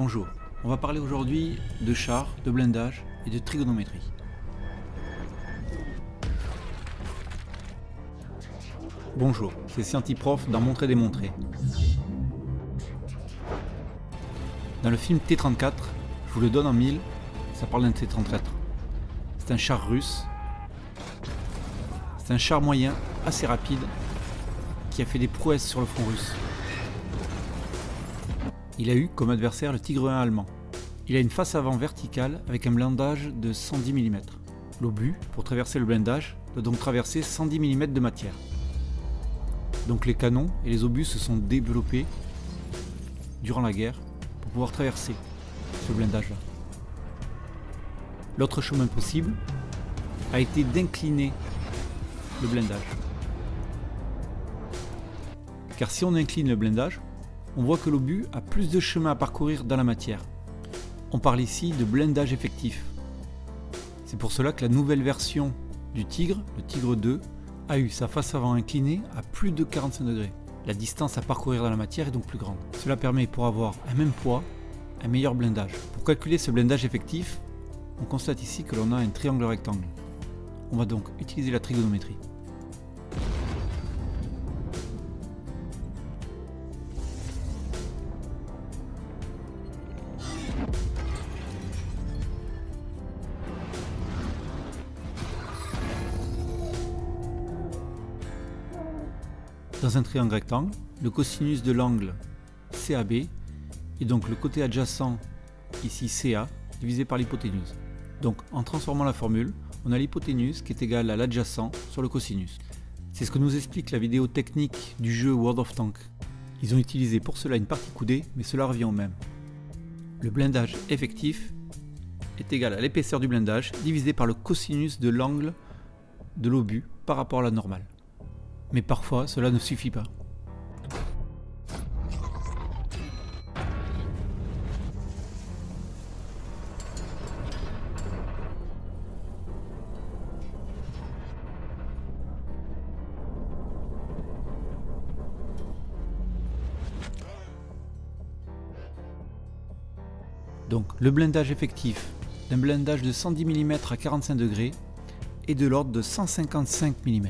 Bonjour, on va parler aujourd'hui de chars, de blindage et de trigonométrie. Bonjour, c'est Scientiprof dans Montrer Démontrer. Dans le film T-34, je vous le donne en mille, ça parle d'un T-34. C'est un char russe. C'est un char moyen, assez rapide, qui a fait des prouesses sur le front russe. Il a eu comme adversaire le Tigre 1 allemand. Il a une face avant verticale avec un blindage de 110 mm. L'obus, pour traverser le blindage, doit donc traverser 110 mm de matière. Donc les canons et les obus se sont développés durant la guerre pour pouvoir traverser ce blindage-là. L'autre chemin possible a été d'incliner le blindage. Car si on incline le blindage, on voit que l'obus a plus de chemin à parcourir dans la matière. On parle ici de blindage effectif. C'est pour cela que la nouvelle version du Tigre, le Tigre 2, a eu sa face avant inclinée à plus de 45 degrés. La distance à parcourir dans la matière est donc plus grande. Cela permet, pour avoir un même poids, un meilleur blindage. Pour calculer ce blindage effectif, on constate ici que l'on a un triangle rectangle. On va donc utiliser la trigonométrie. Dans un triangle rectangle, le cosinus de l'angle CAB est donc le côté adjacent, ici CA, divisé par l'hypoténuse. Donc en transformant la formule, on a l'hypoténuse qui est égale à l'adjacent sur le cosinus. C'est ce que nous explique la vidéo technique du jeu World of Tanks. Ils ont utilisé pour cela une partie coudée, mais cela revient au même. Le blindage effectif est égal à l'épaisseur du blindage divisé par le cosinus de l'angle de l'obus par rapport à la normale. Mais parfois, cela ne suffit pas. Donc, le blindage effectif d'un blindage de 110 mm à 45 degrés est de l'ordre de 155 mm.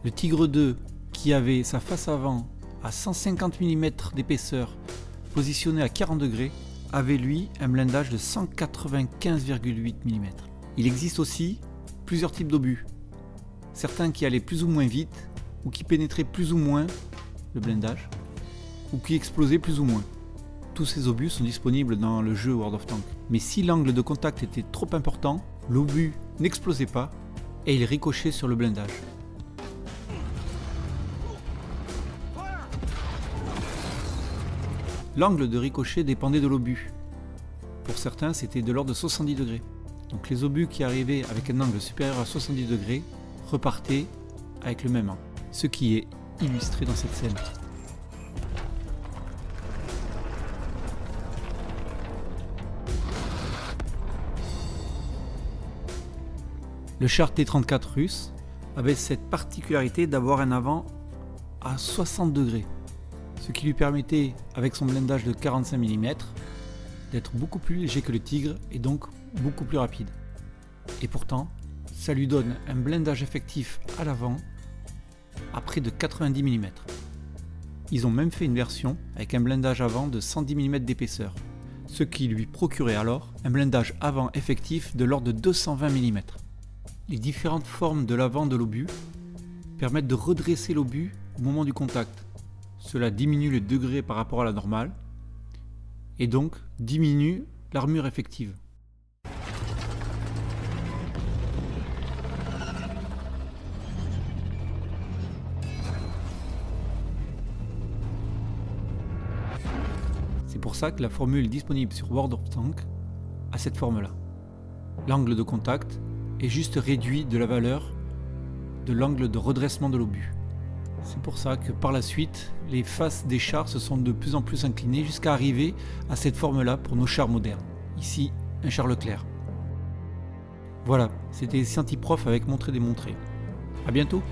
Le Tigre 2, qui avait sa face avant à 150 mm d'épaisseur, positionné à 40 degrés, avait lui un blindage de 195,8 mm. Il existe aussi plusieurs types d'obus. Certains qui allaient plus ou moins vite, ou qui pénétraient plus ou moins le blindage, ou qui explosaient plus ou moins. Tous ces obus sont disponibles dans le jeu World of Tanks. Mais si l'angle de contact était trop important, l'obus n'explosait pas et il ricochait sur le blindage. L'angle de ricochet dépendait de l'obus. Pour certains, c'était de l'ordre de 70 degrés. Donc les obus qui arrivaient avec un angle supérieur à 70 degrés repartaient avec le même angle. Ce qui est illustré dans cette scène. Le char T-34 russe avait cette particularité d'avoir un avant à 60 degrés. Ce qui lui permettait, avec son blindage de 45 mm, d'être beaucoup plus léger que le Tigre et donc beaucoup plus rapide. Et pourtant, ça lui donne un blindage effectif à l'avant à près de 90 mm. Ils ont même fait une version avec un blindage avant de 110 mm d'épaisseur, ce qui lui procurait alors un blindage avant effectif de l'ordre de 220 mm. Les différentes formes de l'avant de l'obus permettent de redresser l'obus au moment du contact. Cela diminue le degré par rapport à la normale et donc diminue l'armure effective. C'est pour ça que la formule disponible sur World of Tanks a cette forme-là. L'angle de contact est juste réduit de la valeur de l'angle de redressement de l'obus. C'est pour ça que par la suite, les faces des chars se sont de plus en plus inclinées jusqu'à arriver à cette forme-là pour nos chars modernes. Ici, un char Leclerc. Voilà, c'était Scientiprof avec Montrer Démontrer. A bientôt!